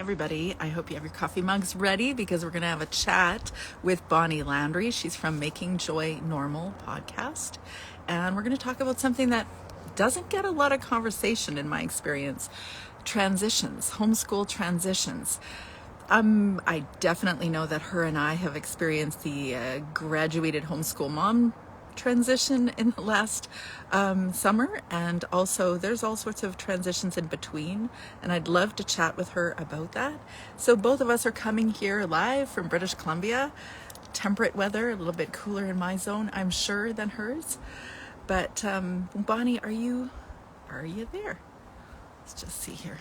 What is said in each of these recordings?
everybody. I hope you have your coffee mugs ready because we're going to have a chat with Bonnie Landry. She's from Making Joy Normal podcast. And we're going to talk about something that doesn't get a lot of conversation in my experience. Transitions, homeschool transitions. I definitely know that her and I have experienced the graduated homeschool mom transition in the last summer, and also there's all sorts of transitions in between, and I'd love to chat with her about that. So both of us are coming here live from British Columbia. Temperate weather, a little bit cooler in my zone, I'm sure, than hers. But Bonnie, are you there? Let's just see here.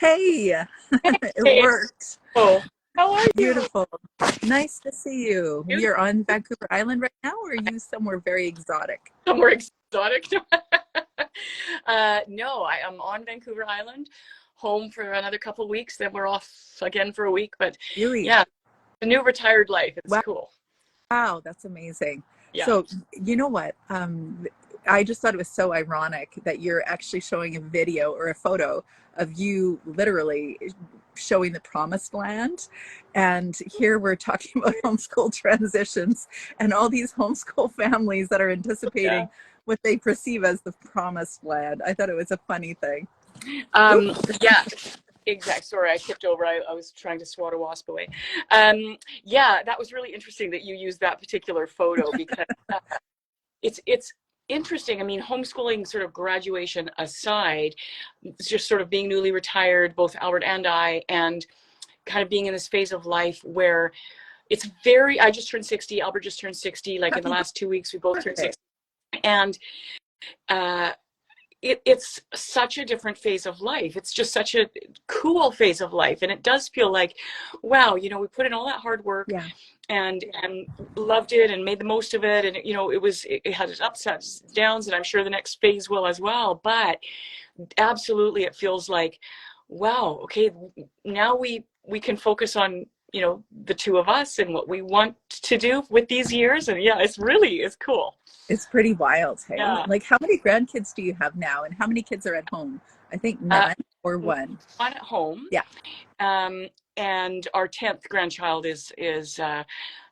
Hey, it Hey, worked. oh, how are you? Beautiful. Nice to see you. You You're on Vancouver Island right now, or are you somewhere very exotic? somewhere exotic? No, I am on Vancouver Island, home for another couple of weeks. Then we're off again for a week. But Really? yeah, the new retired life. It's Wow, cool. that's amazing. Yeah, So, you know what? I just thought it was so ironic that you're actually showing a video or a photo of you literally showing the promised land. And here we're talking about homeschool transitions and all these homeschool families that are yeah. anticipating what they perceive as the promised land. I thought it was a funny thing. Yeah. Exact. Sorry, I tipped over. I was trying to swat a wasp away. Yeah, that was really interesting that you used that particular photo because it's interesting. I mean, homeschooling sort of graduation aside, it's just sort of being newly retired, both Albert and I, and kind of being in this phase of life where it's very, I just turned 60, Albert just turned 60, like in the Happy last 2 weeks, we both turned birthday. 60. And uh, it's such a different phase of life. It's just such a cool phase of life. And it does feel like, wow, we put in all that hard work Yeah. and loved it and made the most of it. And, it had its ups and downs, and I'm sure the next phase will as well. But absolutely, it feels like, wow, okay, now we can focus on, the two of us and what we want to do with these years. And yeah, it's cool. It's pretty wild, hey? Yeah. Like, how many grandkids do you have now, and how many kids are at home? I think Uh, none or one. One at home. Yeah. Um, and our 10th grandchild is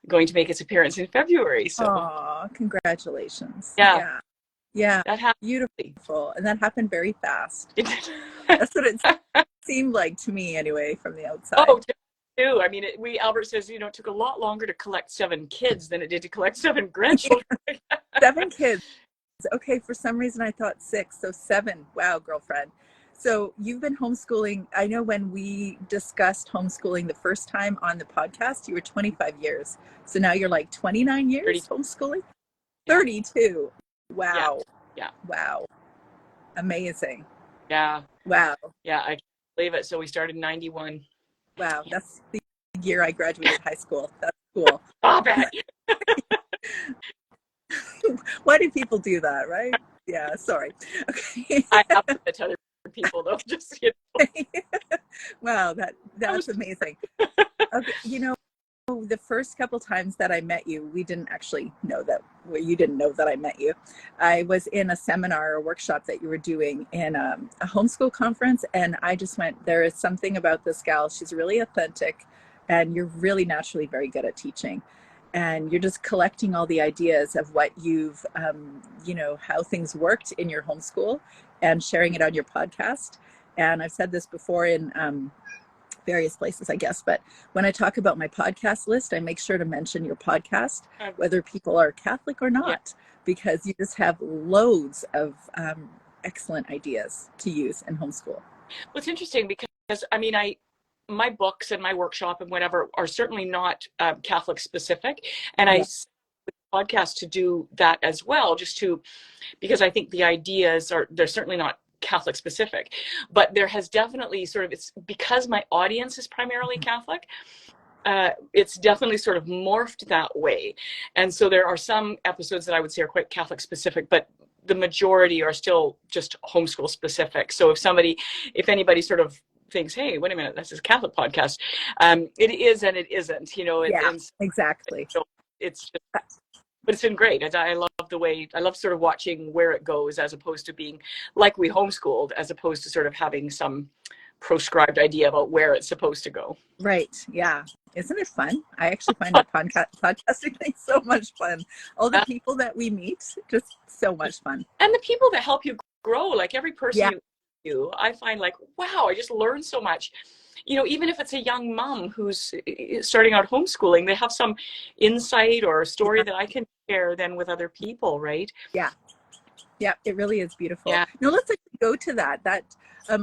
going to make its appearance in February. So Oh, congratulations. yeah, Yeah. Yeah. that happened. Beautiful. And that happened very fast. That's what it seemed like to me anyway, from the outside. Oh, too. I mean, Albert says, it took a lot longer to collect 7 kids than it did to collect 7 grandchildren. 7 kids. Okay, for some reason I thought 6, so 7. Wow, girlfriend. So you've been homeschooling. I know when we discussed homeschooling the first time on the podcast, you were 25 years. So now you're like 29 years 30. homeschooling? Yeah. 32. Yeah. Wow. Yeah. Wow. Amazing. Yeah. Wow. Yeah. I can't believe it. So we started in 91. Wow. That's the year I graduated high school. That's cool. Stop it. Why do people do that, right? Yeah, sorry. Okay. I have to admit to other people though, just, Wow, that's amazing. Okay, the first couple times that I met you, we didn't actually know that, well, you didn't know that I met you. I was in a seminar or workshop that you were doing in a homeschool conference, and I just went, there is something about this gal. She's really authentic, and you're really naturally very good at teaching. And you're just collecting all the ideas of what you've, how things worked in your homeschool and sharing it on your podcast. And I've said this before in various places, I guess. But when I talk about my podcast list, I make sure to mention your podcast, whether people are Catholic or Yeah. not, because you just have loads of excellent ideas to use in homeschool. Well, it's interesting because, I mean, my books and my workshop and whatever are certainly not Catholic specific. And I podcast to do that as well, because I think the ideas they're certainly not Catholic specific, but there has definitely it's because my audience is primarily Catholic. it's definitely sort of morphed that way. And so there are some episodes that I would say are quite Catholic specific, but the majority are still just homeschool specific. So if anybody sort of thinks, hey, wait a minute, this is a Catholic podcast, it is and it isn't, Yeah, exactly. So it's just, but it's been great. I love sort of watching where it goes, as opposed to being like we homeschooled, as opposed to sort of having some proscribed idea about where it's supposed to go. Right. Yeah. Isn't it fun? I actually find that podcasting thing so much fun. All the people that we meet, just so much fun. And the people that help you grow, like every person I find like, wow, I just learned so much. Even if it's a young mom who's starting out homeschooling, they have some insight or a story that I can share then with other people, right? Yeah. Yeah, it really is beautiful. Yeah. Now let's go to that.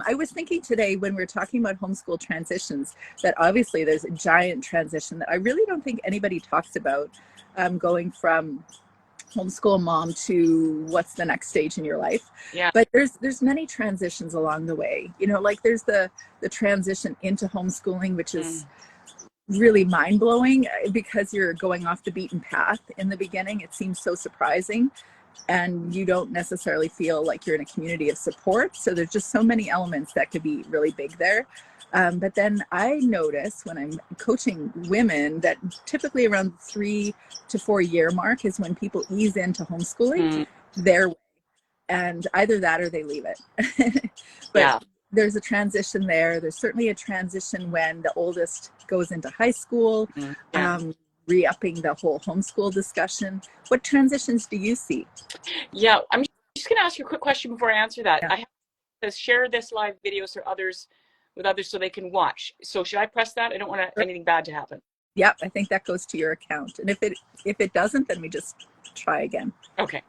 I was thinking today when we were talking about homeschool transitions, that obviously there's a giant transition that I really don't think anybody talks about, going from homeschool mom to what's the next stage in your life. Yeah. But there's many transitions along the way. Like there's the transition into homeschooling, which is really mind-blowing because you're going off the beaten path in the beginning. It seems so surprising. And you don't necessarily feel like you're in a community of support. So there's just so many elements that could be really big there. But then I notice when I'm coaching women that typically around 3 to 4 year mark is when people ease into homeschooling their way. And either that or they leave it. But there's a transition there. There's certainly a transition when the oldest goes into high school. Re-upping the whole homeschool discussion. What transitions do you see? Yeah, I'm just going to ask you a quick question before I answer that. I have to share this live video with others so they can watch. So should I press that? I don't want anything bad to happen. Yep, I think that goes to your account. And if it doesn't, then we just try again. Okay.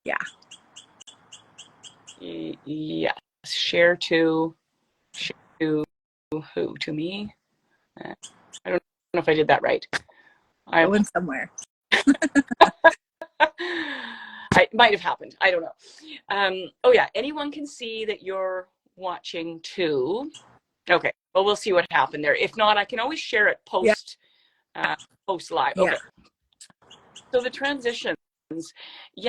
Yeah. Yeah. Share to who? To me? I don't know if I did that right. I went somewhere. It might have happened. I don't know. Oh yeah, anyone can see that you're watching too. Okay, well, we'll see what happened there. If not, I can always share it post live. Okay. So the transitions,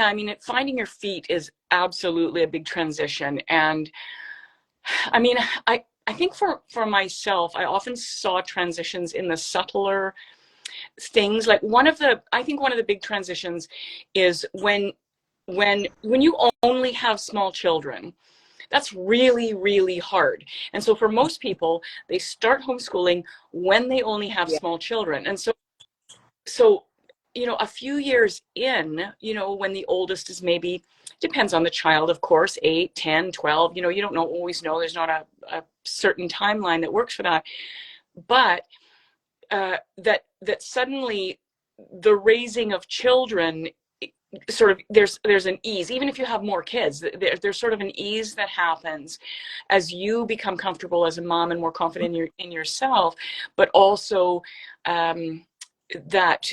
I mean, finding your feet is absolutely a big transition. And I mean, I think for myself, I often saw transitions in the subtler things. Like I think one of the big transitions is when you only have small children. That's really, really hard. And so for most people, they start homeschooling when they only have small children. And so a few years in, when the oldest is maybe, depends on the child, of course, 8, 10, 12, you don't always know. There's not a certain timeline that works for that. But that suddenly the raising of children sort of there's an ease. Even if you have more kids, there's sort of an ease that happens as you become comfortable as a mom and more confident in yourself, but also that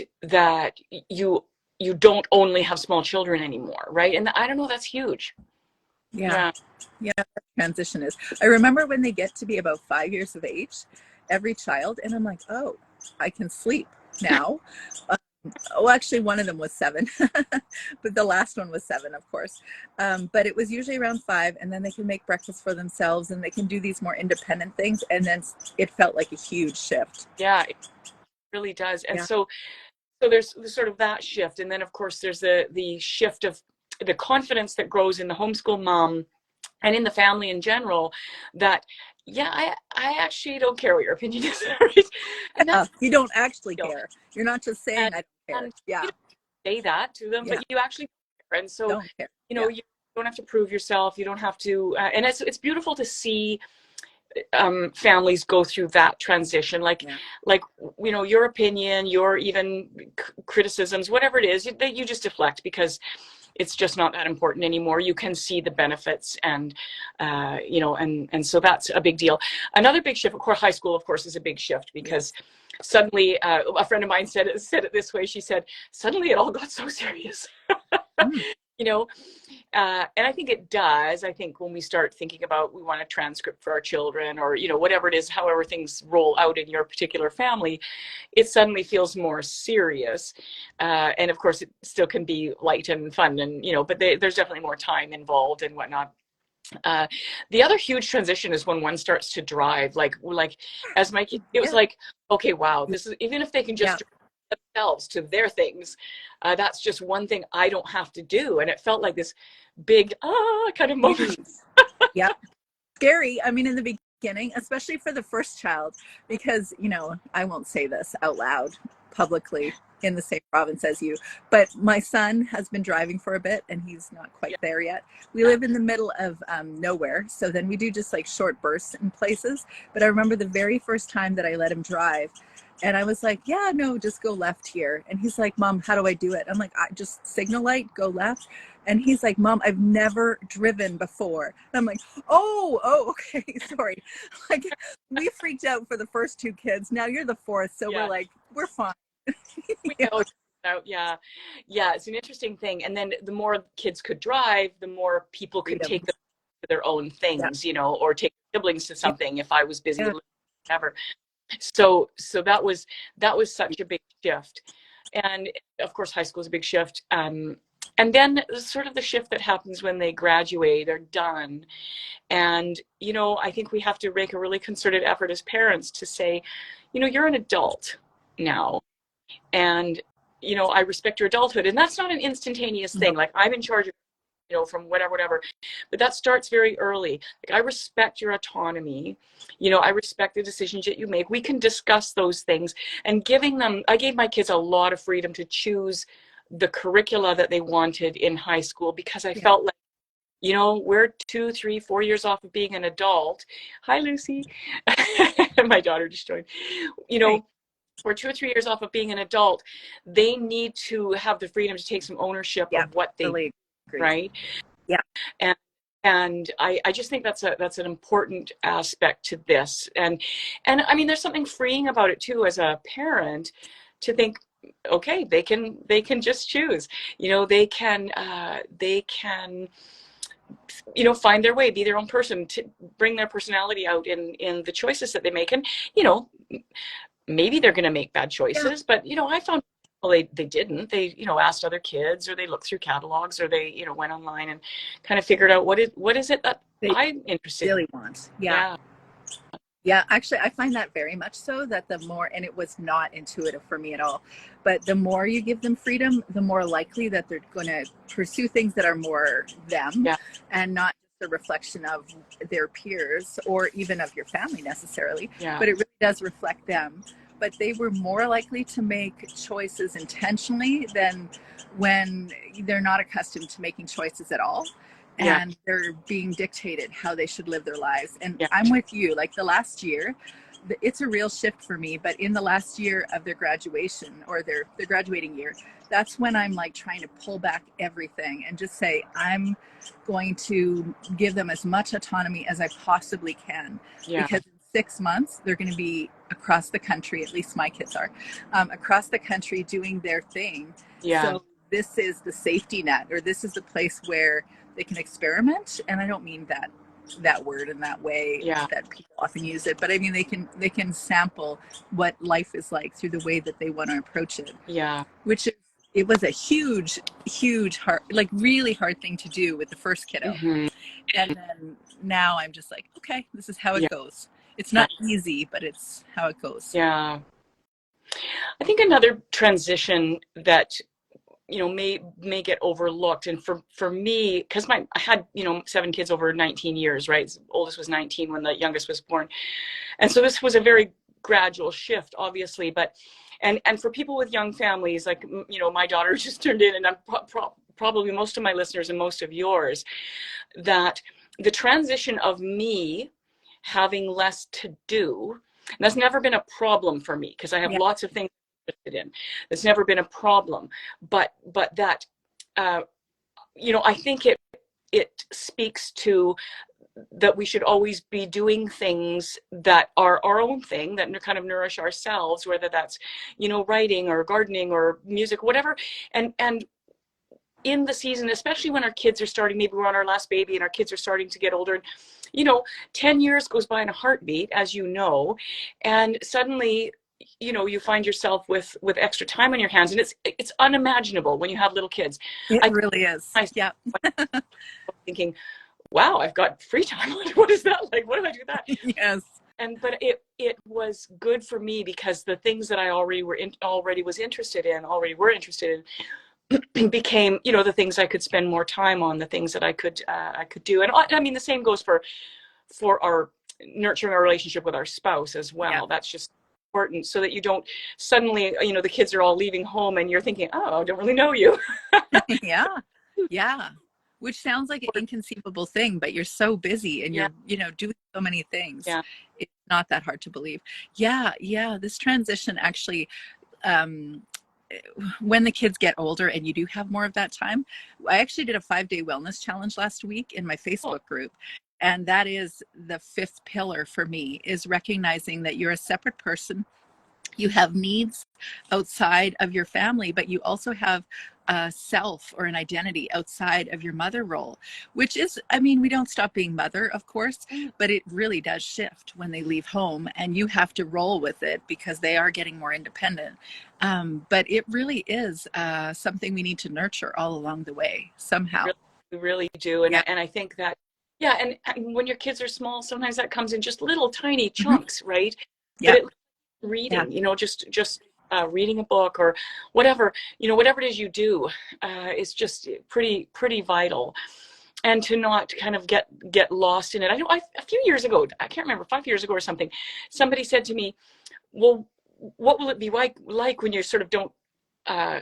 you don't only have small children anymore, right? And I don't know, that's huge. Yeah, that transition is. I remember when they get to be about 5 years of age, every child, and I'm like, oh, I can sleep now. Well, actually, one of them was 7, but the last one was 7, of course. But it was usually around 5, and then they can make breakfast for themselves, and they can do these more independent things. And then it felt like a huge shift. Yeah, it really does. And so there's sort of that shift, and then of course there's the shift of the confidence that grows in the homeschool mom and in the family in general. That I actually don't care what your opinion is, right? And you don't actually care. You're not just saying I don't care. You don't say that to them, but you actually care. And so don't care. You don't have to prove yourself. You don't have to. And it's beautiful to see families go through that transition, like your opinion, your even criticisms, whatever it is, that you just deflect because it's just not that important anymore. You can see the benefits, and and so that's a big deal. Another big shift, of course, high school, of course, is a big shift because suddenly, a friend of mine said it this way. She said, suddenly it all got so serious. And I think it does. I think when we start thinking about we want a transcript for our children, or whatever it is, however things roll out in your particular family, it suddenly feels more serious. And of course, it still can be light and fun, and but there's definitely more time involved and whatnot. Uh, the other huge transition is when one starts to drive. Like as my kid, it was like, okay, wow, this is, even if they can just drive themselves to their things, that's just one thing I don't have to do. And it felt like this big kind of moment. Yeah, scary. I mean, in the beginning, especially for the first child, because I won't say this out loud publicly in the same province as you, but my son has been driving for a bit and he's not quite there yet. We live in the middle of nowhere, so then we do just like short bursts in places. But I remember the very first time that I let him drive, and I was like, yeah, no, just go left here. And he's like, Mom, how do I do it? I'm like, I just signal light, go left. And he's like, Mom, I've never driven before. And I'm like, oh, okay, sorry. Like, we freaked out for the first two kids. Now you're the fourth, so we're like, we're fine. We know out. Yeah, it's an interesting thing. And then the more kids could drive, the more people could take them to their own things, or take siblings to something if I was busy, whatever. So that was such a big shift. And of course, high school is a big shift. And then sort of the shift that happens when they graduate, they're done. And, I think we have to make a really concerted effort as parents to say, you're an adult now. And, I respect your adulthood. And that's not an instantaneous thing. Like, I'm in charge of, from whatever. But that starts very early. Like, I respect your autonomy. I respect the decisions that you make. We can discuss those things. And I gave my kids a lot of freedom to choose the curricula that they wanted in high school, because I felt like, we're 2, 3, 4 years off of being an adult. Hi, Lucy. My daughter just joined. We're 2 or 3 years off of being an adult. They need to have the freedom to take some ownership of what they really agree. Right? Yeah. And I just think that's an important aspect to this. And I mean, there's something freeing about it too, as a parent, to think, okay, they can just choose. They can find their way, be their own person, to bring their personality out in the choices that they make. And maybe they're going to make bad choices, but I found they didn't. They asked other kids, or they looked through catalogs, or they went online and kind of figured out what is it that I'm interested really in. Want. Yeah, actually, I find that very much so, that the more, and it was not intuitive for me at all, but the more you give them freedom, the more likely that they're going to pursue things that are more them, and not the reflection of their peers or even of your family necessarily, but it really does reflect them. But they were more likely to make choices intentionally than when they're not accustomed to making choices at all. And they're being dictated how they should live their lives. And I'm with you. Like, the last year, it's a real shift for me. But in the last year of their graduation, or their graduating year, that's when I'm like trying to pull back everything and just say, I'm going to give them as much autonomy as I possibly can. Because in 6 months, they're going to be across the country, at least my kids are, across the country doing their thing. So this is the safety net, or this is the place where they can experiment. And I don't mean that word in that way that people often use it, but I mean they can sample what life is like through the way that they want to approach it. Which it was a huge hard, like really hard thing to do with the first kiddo. And then now I'm just like, okay, this is how it goes. It's not easy, but it's how it goes. I think another transition that may get overlooked, and for me, because I had 7 kids over 19 years, right? The oldest was 19 when the youngest was born, and so this was a very gradual shift, obviously. But and for people with young families, like my daughter just turned in, and I'm probably most of my listeners and most of yours, that the transition of me having less to do, and that's never been a problem for me, because I have lots of things in. It's never been a problem, but that I think it speaks to that we should always be doing things that are our own thing, that kind of nourish ourselves, whether that's writing or gardening or music, whatever. And in the season, especially when our kids are starting, maybe we're on our last baby and our kids are starting to get older, and, you know, 10 years goes by in a heartbeat, as you know, and suddenly, you know, you find yourself with extra time on your hands, and it's unimaginable when you have little kids. It I really is. myself Yeah. thinking, wow, I've got free time. What is that like? What do I do that? Yes. And but it was good for me because the things that I already was interested in, already were interested in, became, you know, the things I could spend more time on, the things that I could do. And I mean, the same goes for our nurturing our relationship with our spouse as Yeah. well. That's just important, so that you don't suddenly, you know, the kids are all leaving home and you're thinking, oh, I don't really know you. Yeah. Yeah. Which sounds like an inconceivable thing, but you're so busy and Yeah, you're, you know, doing so many things. yeah. It's not that hard to believe. Yeah. Yeah. This transition actually, um, when the kids get older and you do have more of that time, I actually did a 5-day wellness challenge last week in my Oh, Facebook group. And that is the fifth pillar for me, is recognizing that you're a separate person. You have needs outside of your family, but you also have a self or an identity outside of your mother role, which is, I mean, we don't stop being mother, of course, but it really does shift when they leave home and you have to roll with it because they are getting more independent. But it really is something we need to nurture all along the way somehow. we really do. Yeah. And I think that, yeah, and when your kids are small, sometimes that comes in just little tiny Mhm. chunks, right? But Yeah. it Yeah. reading, you know, just reading a book or whatever, you know, whatever it is you do, is just pretty vital. And to not kind of get lost in it. I know a few years ago, I can't remember, 5 years ago or something, somebody said to me, well, what will it be like when you sort of don't, uh,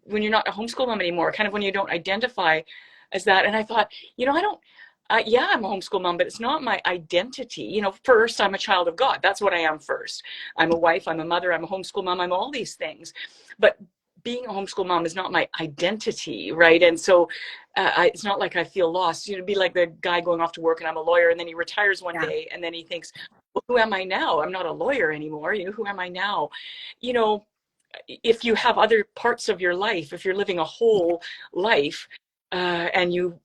when you're not a homeschool mom anymore, kind of when you don't identify as that. And I thought, you know, I don't, yeah, I'm a homeschool mom, but it's not my identity. You know, first, I'm a child of God. That's what I am first. I'm a wife, I'm a mother, I'm a homeschool mom, I'm all these things. But being a homeschool mom is not my identity, right? And so it's not like I feel lost. You know, it'd be like the guy going off to work and I'm a lawyer, and then he retires one Yeah. day and then he thinks, well, who am I now? I'm not a lawyer anymore. You know, who am I now? You know, if you have other parts of your life, if you're living a whole life, and you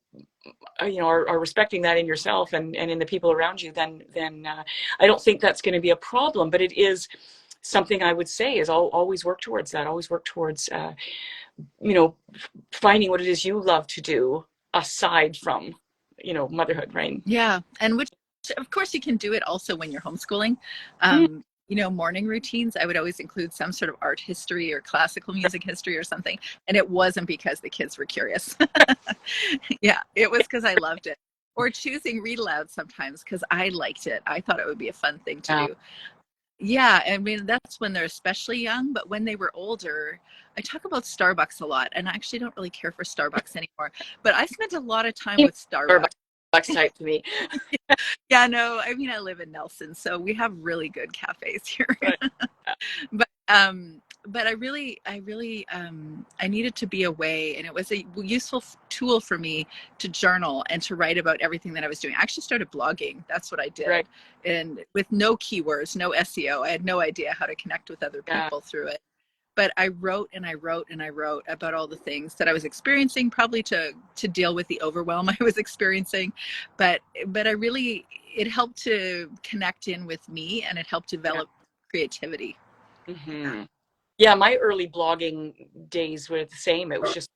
know, are respecting that in yourself and in the people around you, then I don't think that's going to be a problem. But it is something I would say is always work towards that. Always work towards, you know, finding what it is you love to do aside from, you know, motherhood, right? Yeah. And which, of course, you can do it also when you're homeschooling. Mm, You know, morning routines, I would always include some sort of art history or classical music history or something. And it wasn't because the kids were curious. Yeah, it was because I loved it. Or choosing read aloud sometimes because I liked it. I thought it would be a fun thing to yeah, do. Yeah, I mean, that's when they're especially young, but when they were older, I talk about Starbucks a lot, and I actually don't really care for Starbucks anymore. But I spent a lot of time with Starbucks. Starbucks type to me. Yeah, no, I mean, I live in Nelson, so we have really good cafes here. Right. But I needed to be away, and it was a useful tool for me to journal and to write about everything that I was doing. I actually started blogging. That's what I did. Right. And with no keywords, no SEO, I had no idea how to connect with other Yeah. people through it. But I wrote and I wrote and I wrote about all the things that I was experiencing, probably to deal with the overwhelm I was experiencing. But I really, it helped to connect in with me, and it helped Yeah. develop creativity. Mm-hmm. Yeah, my early blogging days were the same. It was just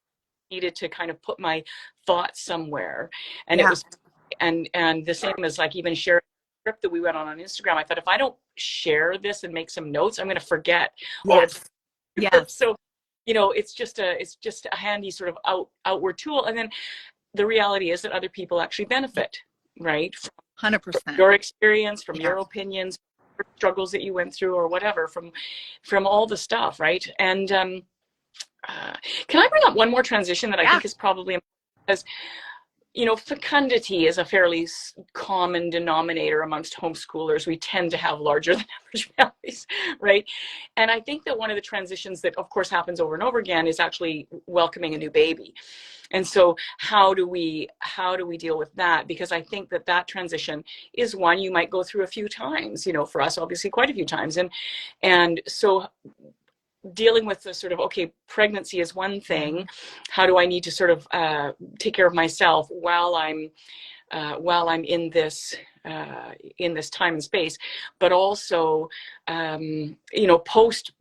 needed to kind of put my thoughts somewhere, and it Yeah. was, and the same as like even sharing the trip that we went on Instagram. I thought if I don't share this and make some notes, I'm going to forget all the Yes. Yes. so, you know, it's just a handy sort of outward tool. And then the reality is that other people actually benefit, right? From 100%. your experience, from Yeah. your opinions, struggles that you went through, or whatever, from all the stuff, right? And can I bring up one more transition that I Yeah. think is probably, because, you know, fecundity is a fairly common denominator amongst homeschoolers. We tend to have larger than average families, right? And I think that one of the transitions that, of course, happens over and over again is actually welcoming a new baby. And so how do we deal with that? Because I think that transition is one you might go through a few times, you know, for us, obviously quite a few times. And so dealing with the sort of, okay, pregnancy is one thing. How do I need to sort of take care of myself while I'm in this time and space, but also, you know, post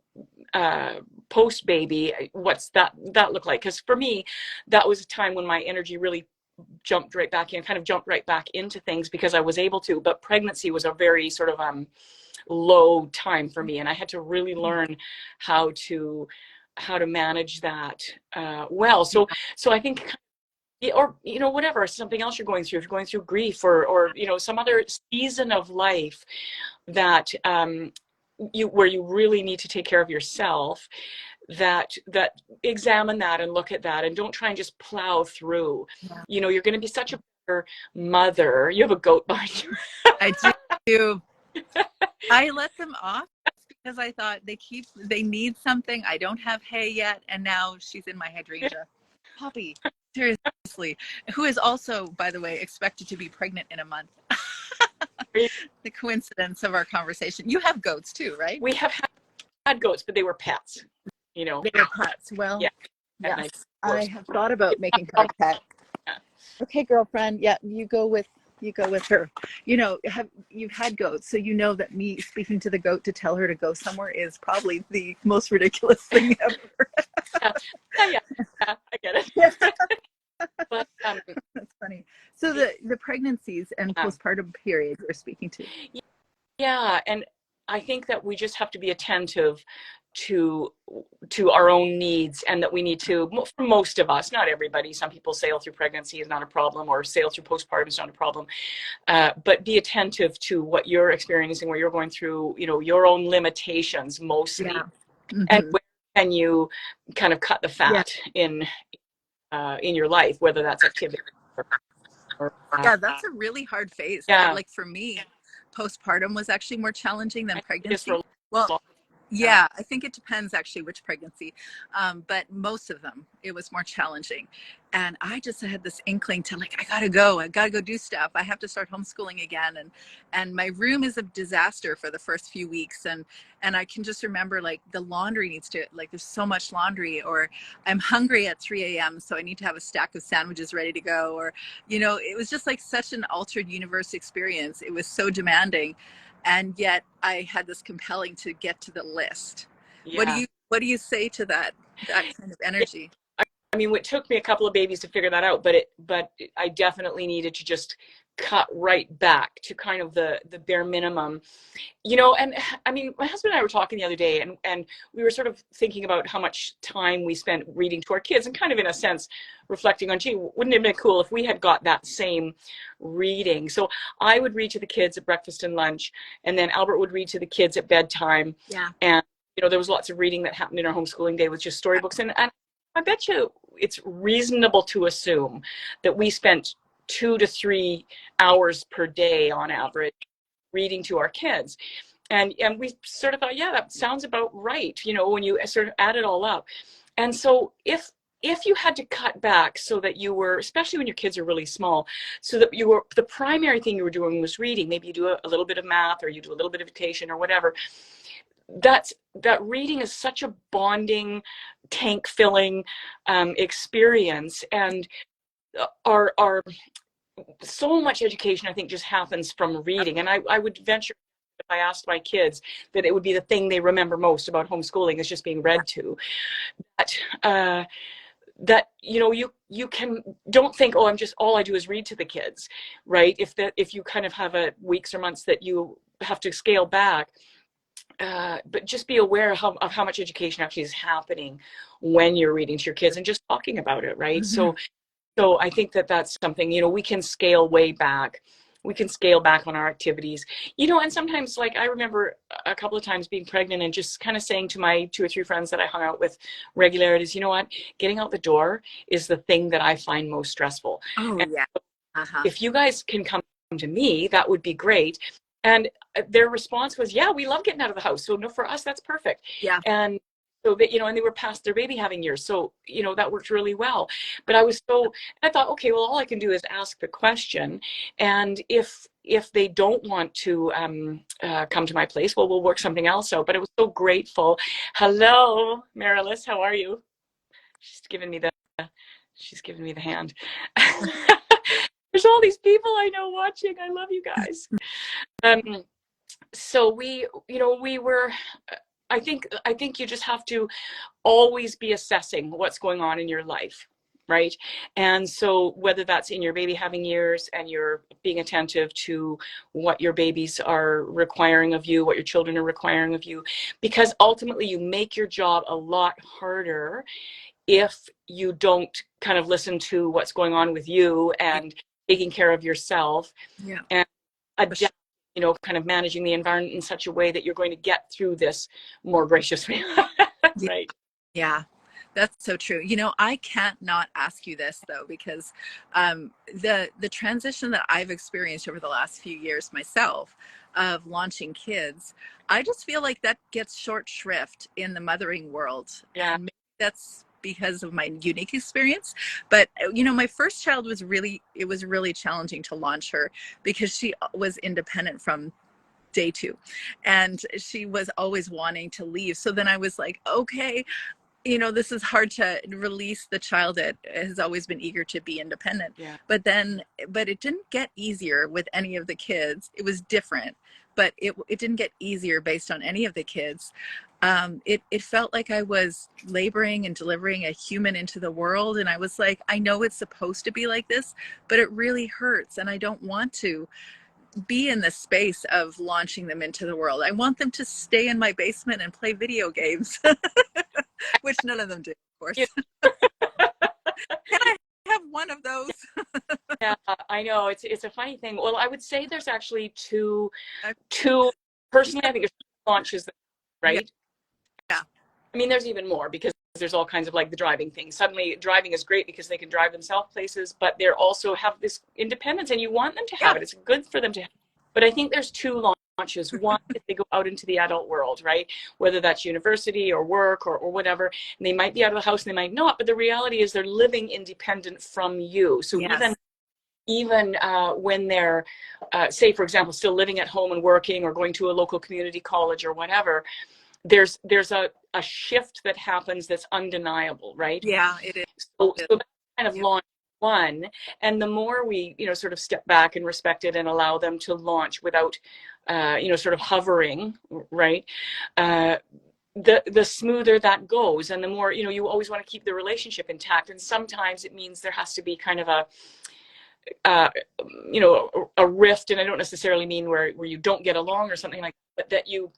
baby, what's that look like? Because for me, that was a time when my energy really jumped right back in, kind of jumped right back into things because I was able to. But pregnancy was a very sort of low time for me, and I had to really learn how to manage that well. So I think, or you know, whatever, something else you're going through, if you're going through grief or you know, some other season of life that where you really need to take care of yourself, that examine that and look at that, and don't try and just plow through. Yeah. You know, you're going to be such a better mother. You have a goat behind you. I do. I let them off because I thought they need something. I don't have hay yet, and now she's in my hydrangea. Poppy, seriously, who is also, by the way, expected to be pregnant in a month. The coincidence of our conversation. You have goats too, right? We have had goats, but they were pets. You know, they were pets. Well, yeah. Yes, I have thought about making her a pet. Yeah. Okay, girlfriend. Yeah, you go with her. You know, you've had goats, so you know that me speaking to the goat to tell her to go somewhere is probably the most ridiculous thing ever. Yeah, I get it. But that's funny. So the pregnancies and postpartum period we're speaking to. Yeah, and I think that we just have to be attentive to our own needs, and that we need to, for most of us, not everybody, some people sail through pregnancy is not a problem, or sail through postpartum is not a problem, but be attentive to what you're experiencing, where you're going through, you know, your own limitations mostly. Yeah. Mm-hmm. And where can you kind of cut the fat in your life, whether that's activity or yeah, that's a really hard phase. Yeah. Like for me, postpartum was actually more challenging than pregnancy. Well, yeah, I think it depends actually which pregnancy, but most of them, it was more challenging. And I just had this inkling to like, I gotta go do stuff. I have to start homeschooling again. And my room is a disaster for the first few weeks. And I can just remember like the laundry needs to, like there's so much laundry, or I'm hungry at 3 a.m. so I need to have a stack of sandwiches ready to go. Or, you know, it was just like such an altered universe experience. It was so demanding. And yet I had this compelling to get to the list. Yeah. What do you say to that kind of energy? I mean, it took me a couple of babies to figure that out, but I definitely needed to just cut right back to kind of the bare minimum, you know. And I mean, my husband and I were talking the other day, and we were sort of thinking about how much time we spent reading to our kids, and kind of in a sense reflecting on, gee, wouldn't it have been cool if we had got that same reading? So I would read to the kids at breakfast and lunch, and then Albert would read to the kids at bedtime. Yeah. And you know, there was lots of reading that happened in our homeschooling day with just storybooks, and I bet you it's reasonable to assume that we spent 2 to 3 hours per day on average reading to our kids. And we sort of thought, yeah, that sounds about right, you know, when you sort of add it all up. And so if you had to cut back so that you were, especially when your kids are really small, so that you were, the primary thing you were doing was reading, maybe you do a little bit of math, or you do a little bit of dictation or whatever, that reading is such a bonding, tank filling experience. And our so much education, I think, just happens from reading. And I would venture, if I asked my kids, that it would be the thing they remember most about homeschooling is just being read to. That you know, you can, don't think, oh, all I do is read to the kids, right? If you kind of have weeks or months that you have to scale back, but just be aware of how much education actually is happening when you're reading to your kids and just talking about it, right? Mm-hmm. So I think that's something, you know, we can scale way back. We can scale back on our activities, you know. And sometimes, like, I remember a couple of times being pregnant and just kind of saying to my 2 or 3 friends that I hung out with regularly, you know what, getting out the door is the thing that I find most stressful. Oh, and yeah. Uh-huh. If you guys can come to me, that would be great. And their response was, yeah, we love getting out of the house. So no, for us, that's perfect. Yeah. And So that, and they were past their baby having years. So, that worked really well. But I thought, okay, well, all I can do is ask the question. And if they don't want to come to my place, well, we'll work something else out. But I was so grateful. Hello, Marilis, how are you? She's giving me the hand. There's all these people I know watching. I love you guys. So we were, I think you just have to always be assessing what's going on in your life, right? And so whether that's in your baby having years and you're being attentive to what your babies are requiring of you, what your children are requiring of you, because ultimately you make your job a lot harder if you don't kind of listen to what's going on with you and taking care of yourself, and adapt, kind of managing the environment in such a way that you're going to get through this more graciously. Right. Yeah, that's so true. I can't not ask you this though, because the transition that I've experienced over the last few years myself of launching kids, I just feel like that gets short shrift in the mothering world. Yeah. And maybe that's because of my unique experience. But my first child was really challenging to launch her because she was independent from day 2, and she was always wanting to leave. So then I was like, okay, this is hard to release the child that has always been eager to be independent. Yeah. But it didn't get easier with any of the kids. It was different, but it didn't get easier based on any of the kids. It felt like I was laboring and delivering a human into the world. And I was like, I know it's supposed to be like this, but it really hurts. And I don't want to be in the space of launching them into the world. I want them to stay in my basement and play video games, which none of them do, of course. Can I have one of those? Yeah, I know. It's a funny thing. Well, I would say there's actually two personally, I think there's two launches, right? Yeah. I mean, there's even more because there's all kinds of like the driving thing. Suddenly driving is great because they can drive themselves places, but they also have this independence and you want them to have it. It's good for them to have. But I think there's two launches. One, if they go out into the adult world, right? Whether that's university or work or whatever, and they might be out of the house and they might not, but the reality is they're living independent from you. So even when they're, say, for example, still living at home and working or going to a local community college or whatever, there's a shift that happens that's undeniable, right? Yeah, it is. So that's kind of launch one, and the more we sort of step back and respect it and allow them to launch without sort of hovering, right, the smoother that goes, and the more you always want to keep the relationship intact. And sometimes it means there has to be kind of a rift, and I don't necessarily mean where you don't get along or something like that, but that you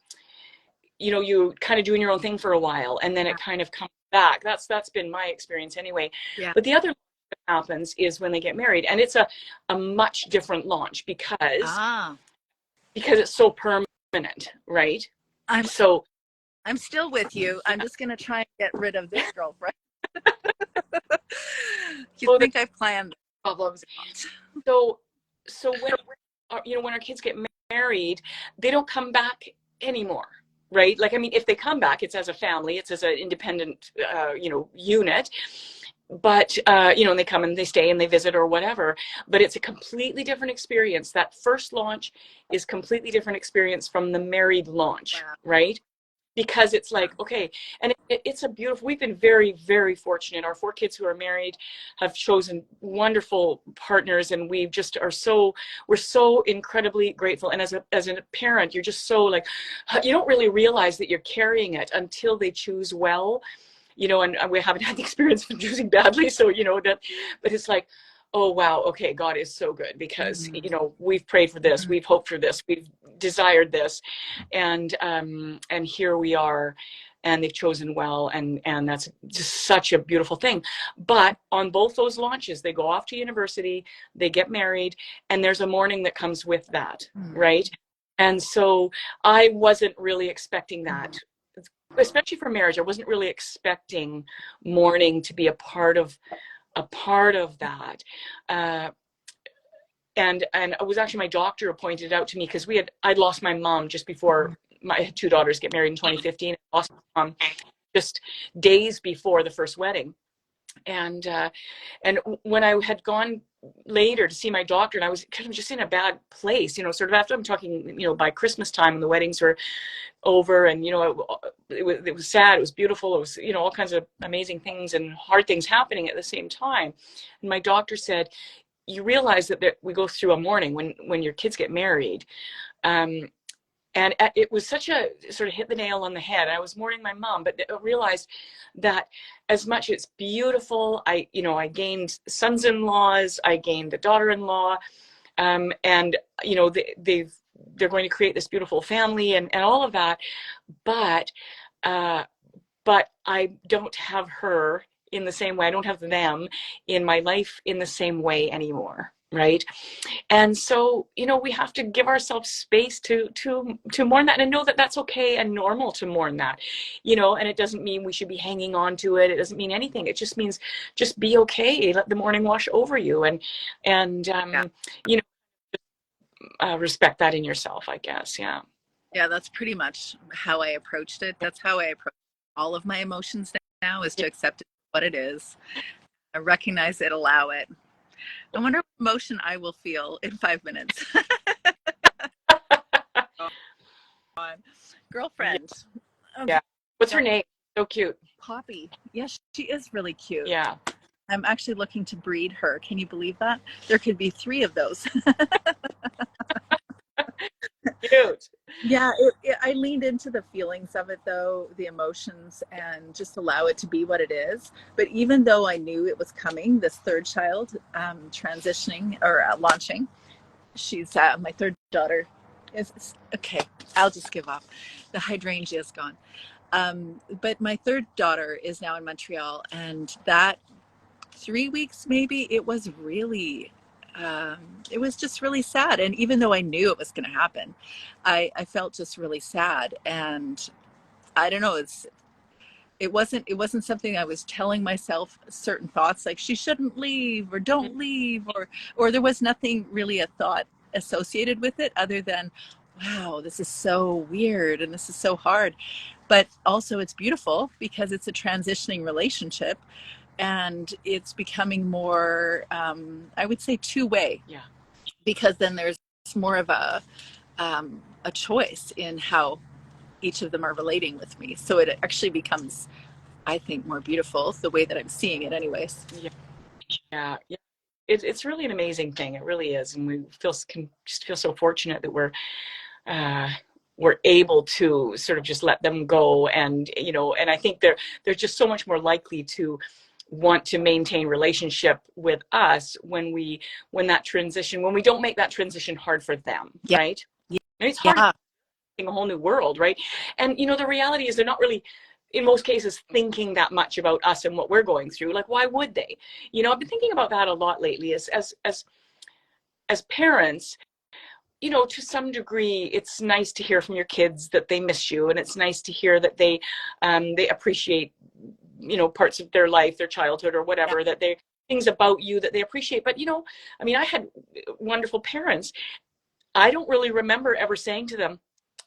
kind of doing your own thing for a while and then it kind of comes back. That's been my experience anyway. Yeah. But the other that happens is when they get married, and it's a much different launch because it's so permanent, right? I'm still with you. I'm just going to try and get rid of this girlfriend. You think I've planned problems. So when our kids get married, they don't come back anymore. Right? Like, I mean, if they come back, it's as a family, it's as an independent, unit, but, and they come and they stay and they visit or whatever, but it's a completely different experience. That first launch is completely different experience from the married launch, right? Because it's like, okay, and it's a beautiful, we've been very, very fortunate. Our 4 kids who are married have chosen wonderful partners, and we're so incredibly grateful. And as a parent, you're just so like, you don't really realize that you're carrying it until they choose well, and we haven't had the experience of choosing badly. So, but it's like, oh, wow, okay, God is so good because, we've prayed for this, we've hoped for this, we've desired this, and here we are, and they've chosen well, and that's just such a beautiful thing. But on both those launches, they go off to university, they get married, and there's a mourning that comes with that, right? And so I wasn't really expecting that. Especially for marriage, I wasn't really expecting mourning to be a part of that. And it was actually my doctor who pointed it out to me, because I'd lost my mom just before I had 2 daughters get married in 2015. I lost my mom. just days before the first wedding. And when I had gone later to see my doctor, and I was kind of just in a bad place, sort of after, I'm talking, by Christmas time, and the weddings were over, and it was sad, it was beautiful, it was all kinds of amazing things and hard things happening at the same time. And my doctor said, you realize that we go through a mourning when your kids get married. And it was such a sort of hit the nail on the head. I was mourning my mom, but I realized that as much it's beautiful, I gained sons-in-laws, I gained a daughter-in-law, and they're going to create this beautiful family and all of that, but I don't have her in the same way. I don't have them in my life in the same way anymore. Right. And so, we have to give ourselves space to mourn that, and know that that's okay and normal to mourn that, and it doesn't mean we should be hanging on to it. It doesn't mean anything. It just means just be okay. Let the mourning wash over you, and respect that in yourself, I guess. Yeah. Yeah, that's pretty much how I approached it. That's how I approach all of my emotions now, is to accept it for what it is. I recognize it, allow it. I wonder what emotion I will feel in 5 minutes. Girlfriend. Yeah. Okay. What's her name? So cute. Poppy. Yes, she is really cute. Yeah. I'm actually looking to breed her. Can you believe that? There could be 3 of those. Cute. Yeah, I leaned into the feelings of it, though, the emotions, and just allow it to be what it is. But even though I knew it was coming, this third child transitioning or launching, she's my third daughter is okay. I'll just give up. The hydrangea is gone. But my third daughter is now in Montreal, and that 3 weeks, maybe, it was really it was just really sad. And even though I knew it was going to happen, I felt just really sad. And I don't know, it wasn't something I was telling myself certain thoughts like she shouldn't leave or don't leave, or there was nothing really a thought associated with it other than, wow, this is so weird and this is so hard. But also it's beautiful because it's a transitioning relationship. And it's becoming more, I would say, two-way. Yeah. Because then there's more of a choice in how each of them are relating with me. So it actually becomes, I think, more beautiful the way that I'm seeing it, anyways. Yeah. It's really an amazing thing. It really is, and we can just feel so fortunate that we're able to sort of just let them go, and and I think they're just so much more likely to want to maintain relationship with us when we don't make that transition hard for them. Yeah. Right. Yeah. And it's hard. A whole new world, right? And the reality is they're not really, in most cases, thinking that much about us and what we're going through. Like, why would they? I've been thinking about that a lot lately. As parents, to some degree, it's nice to hear from your kids that they miss you, and it's nice to hear that they appreciate parts of their life, their childhood, or whatever, that they things about you that they appreciate. But I had wonderful parents. I don't really remember ever saying to them,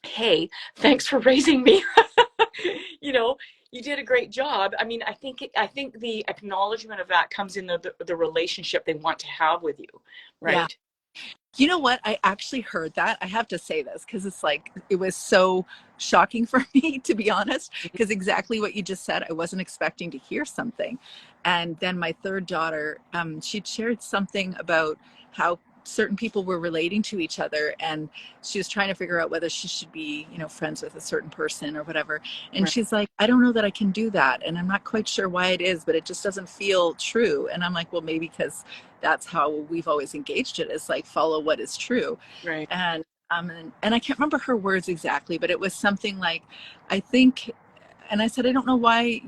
hey, thanks for raising me. You did a great job. I think the acknowledgement of that comes in the relationship they want to have with you, right? Yeah. You know what? I actually heard that. I have to say this because it's like, it was so shocking for me, to be honest, because exactly what you just said, I wasn't expecting to hear something. And then my third daughter, she'd shared something about how certain people were relating to each other, and she was trying to figure out whether she should be friends with a certain person or whatever, and right. She's like, I don't know that I can do that, and I'm not quite sure why it is, but it just doesn't feel true. And I'm like, well, maybe because that's how we've always engaged it, is like, follow what is true. Right. And I can't remember her words exactly, but it was something like, I think, and I said, I don't know why,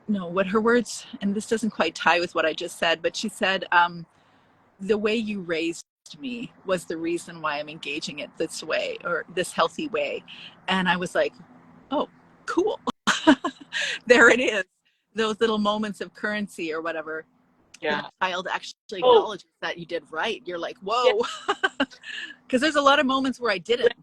no, what her words, and this doesn't quite tie with what I just said, but she said, the way you raised me was the reason why I'm engaging it this way, or this healthy way. And I was like, oh, cool. There it is. Those little moments of currency or whatever. Yeah. The child actually acknowledges that you did right. You're like, whoa. Because there's a lot of moments where I didn't.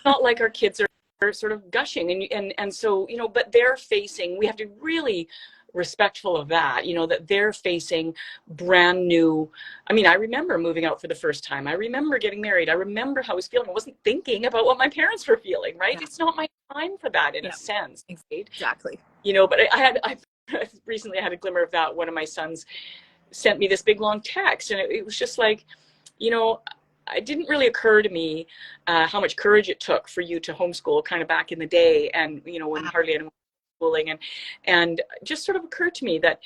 Not like our kids are sort of gushing, and so, you know, but they're facing, we have to be really respectful of that, you know, that they're facing brand new. I mean, I remember moving out for the first time. I remember getting married. I remember how I was feeling. I wasn't thinking about what my parents were feeling, right? Yeah. It's not my time for that, in a Yeah. sense, right? Exactly. You know, but I recently had a glimmer of that. One of my sons sent me this big long text, and it was just like, you know, it didn't really occur to me how much courage it took for you to homeschool kind of back in the day, and, you know, when hardly anyone was schooling, and just sort of occurred to me that,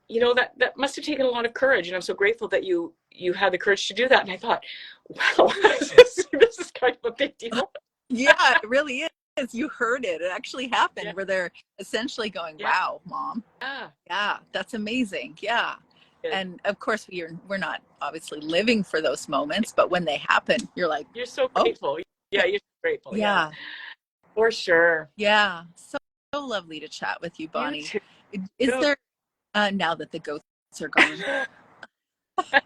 you know, that must have taken a lot of courage, and I'm so grateful that you had the courage to do that. And I thought, wow, this is kind of a big deal. Yeah, it really is. You heard it. It actually happened, Yeah. where they're essentially going, Yeah. wow, mom. Yeah. Yeah, that's amazing. Yeah. Good. And of course we're not obviously living for those moments, but when they happen, you're like, You're so oh, grateful. Yeah, you're so grateful. Yeah, yeah. for sure. Yeah. So lovely to chat with you, You Bonnie. too. Is there now that the goats are gone? That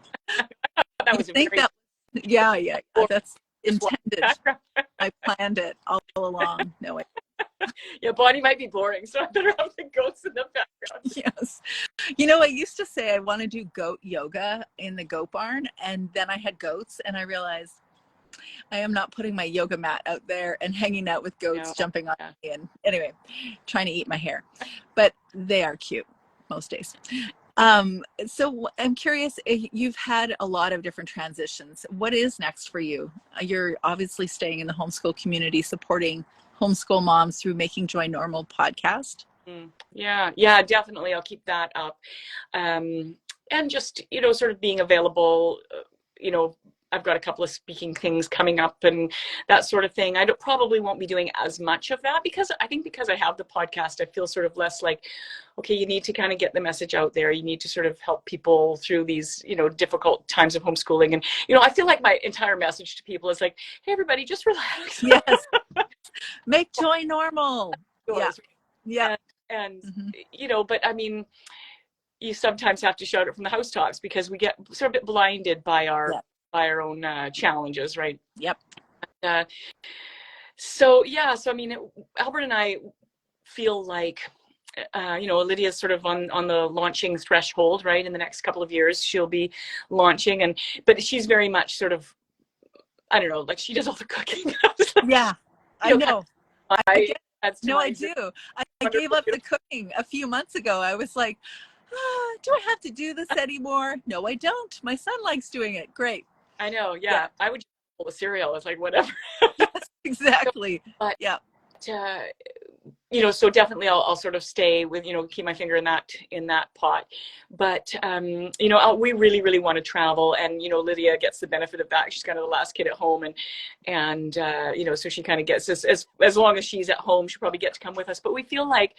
You was a think very that yeah, that's intended. background. I planned it all along. No way. Yeah, Bonnie might be boring, so I better have the goats in the background. Yes. You know, I used to say I want to do goat yoga in the goat barn, and then I had goats, and I realized I am not putting my yoga mat out there and hanging out with goats No. jumping on Yeah. me, and anyway, trying to eat my hair. But they are cute most days. So I'm curious, you've had a lot of different transitions. What is next for you? You're obviously staying in the homeschool community, supporting homeschool moms through Making Joy Normal podcast. Yeah, definitely. I'll keep that up. And just, you know, sort of being available, you know, I've got a couple of speaking things coming up and that sort of thing. I probably won't be doing as much of that, because I think because I have the podcast, I feel sort of less like, okay, you need to kind of get the message out there. You need to sort of help people through these, you know, difficult times of homeschooling. And, you know, I feel like my entire message to people is like, hey, everybody, just relax. Yes. Make joy normal. Yeah. Yeah. And Mm-hmm. you know, but I mean, you sometimes have to shout it from the housetops, because we get sort of a bit blinded by our own challenges, right? Yep. So I mean, Albert and I feel like, you know, Lydia's sort of on the launching threshold, right? In the next couple of years, she'll be launching, but she's very much sort of, I don't know, like she does all the cooking. Yeah, I know. I do. I gave up the cooking a few months ago. I was like, do I have to do this anymore? No, I don't. My son likes doing it. Great. I know. Yeah. I would just bowl of cereal. It's like, whatever. Yes, exactly. But yeah. You know, so definitely I'll sort of stay with, you know, keep my finger in that pot. But, you know, we really, really want to travel. And, you know, Lydia gets the benefit of that. She's kind of the last kid at home. And you know, so she kind of gets this, as long as she's at home, she'll probably get to come with us. But we feel like,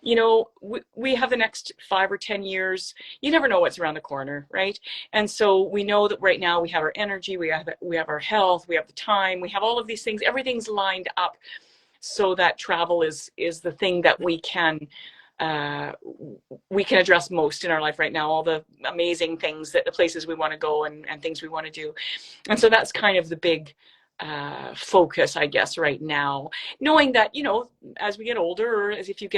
you know, we have the next 5 or 10 years. You never know what's around the corner, right? And so we know that right now we have our energy, we have our health, we have the time, we have all of these things. Everything's lined up so that travel is the thing that we can address most in our life right now. All the amazing things, that the places we want to go and things we want to do. And so that's kind of the big focus, I guess, right now, knowing that, you know, as we get older, or as if you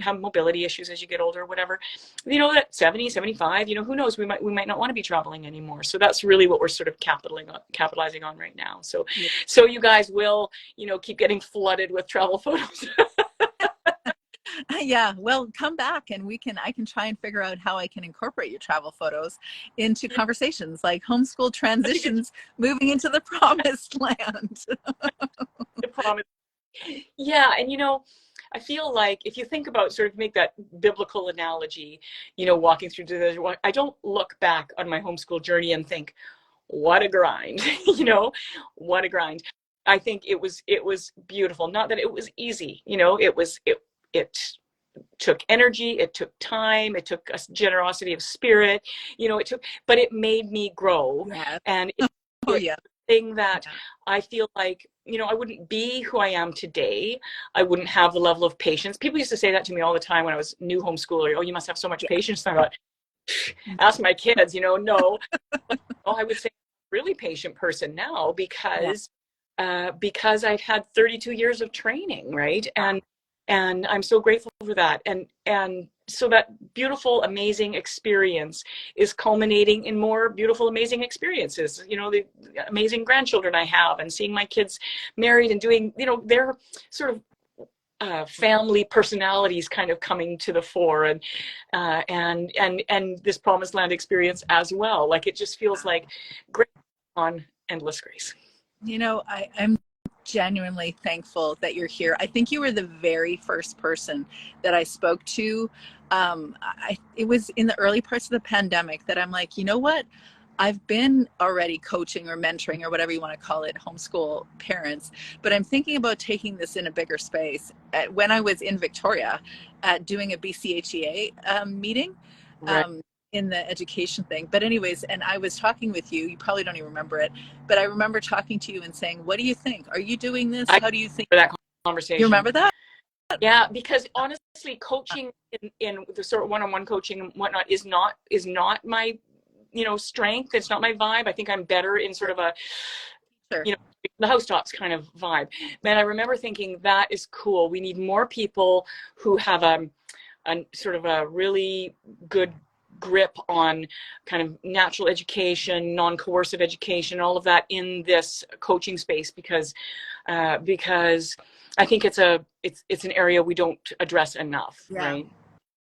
have mobility issues as you get older or whatever, you know, that 70, 75, you know, who knows, we might not want to be traveling anymore. So that's really what we're sort of capitalizing on right now. So you guys will, you know, keep getting flooded with travel photos. Yeah, well, come back and I can try and figure out how I can incorporate your travel photos into conversations like homeschool transitions, moving into the promised land. The promise. Yeah, and you know, I feel like if you think about, sort of make that biblical analogy, you know, walking through the desert, I don't look back on my homeschool journey and think, what a grind, you know, what a grind. I think it was beautiful. Not that it was easy, you know, it took energy, it took time, it took a generosity of spirit, you know, but it made me grow. Yes. And thing that I feel like, you know, I wouldn't be who I am today. I wouldn't have the level of patience. People used to say that to me all the time when I was new homeschooler. Oh, you must have so much patience. And I thought, ask my kids, you know, no. I would say I'm a really patient person now, because because I've had 32 years of training, right? And I'm so grateful for that. And so that beautiful, amazing experience is culminating in more beautiful, amazing experiences. You know, the amazing grandchildren I have, and seeing my kids married and doing, you know, their sort of family personalities kind of coming to the fore, and this promised land experience as well. Like, it just feels like great on endless grace. You know, I'm genuinely thankful that you're here. I think you were the very first person that I spoke to. It was in the early parts of the pandemic that I'm like, you know what? I've been already coaching or mentoring or whatever you want to call it, homeschool parents, but I'm thinking about taking this in a bigger space. When I was in Victoria doing a BCHEA meeting, Right. in the education thing. But anyways, and I was talking with you, you probably don't even remember it, but I remember talking to you and saying, what do you think? Are you doing this? I How do you think? for that conversation. You remember that? Yeah, because honestly, coaching in the sort of one-on-one coaching and whatnot is not my, you know, strength. It's not my vibe. I think I'm better in sort of a, Sure. you know, the housetops kind of vibe. Man, I remember thinking, that is cool. We need more people who have a sort of a really good grip on kind of natural education, non-coercive education, all of that in this coaching space, because I think it's an area we don't address enough, Yeah. right?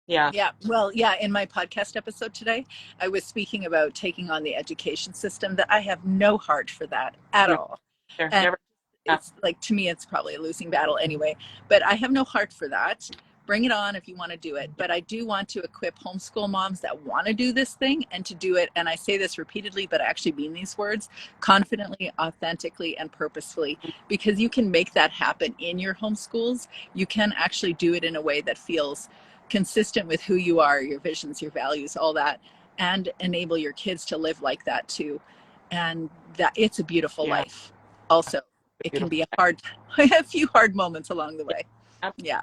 Yeah. Yeah. Well, yeah. In my podcast episode today, I was speaking about taking on the education system, that I have no heart for that at No, all. there, And never. it's like, to me, it's probably a losing battle anyway, but I have no heart for that. Bring it on if you want to do it. But I do want to equip homeschool moms that want to do this thing and to do it. And I say this repeatedly, but I actually mean these words: confidently, authentically, and purposefully, because you can make that happen in your homeschools. You can actually do it in a way that feels consistent with who you are, your visions, your values, all that, and enable your kids to live like that too. And that it's a beautiful Yeah, life. Also, it can beautiful. be a few hard moments along the way. Yeah. Yeah.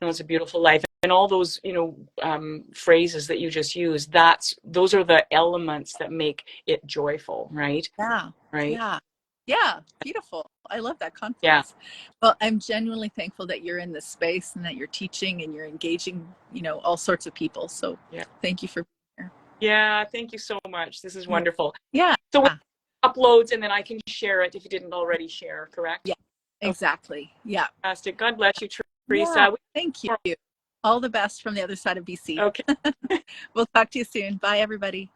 No, it's a beautiful life. And all those, you know, phrases that you just used, those are the elements that make it joyful, right? Yeah. Right. Yeah. Yeah. Beautiful. I love that Yeah. confidence. Well, I'm genuinely thankful that you're in this space and that you're teaching and you're engaging, you know, all sorts of people. So Yeah. thank you for being here. Yeah. Thank you so much. This is wonderful. Yeah. So we uploads, and then I can share it if you didn't already share, correct? Yeah. Exactly. Yeah. Fantastic. God bless you, Yeah. Teresa. Thank you. All the best from the other side of BC. Okay. We'll talk to you soon. Bye, everybody.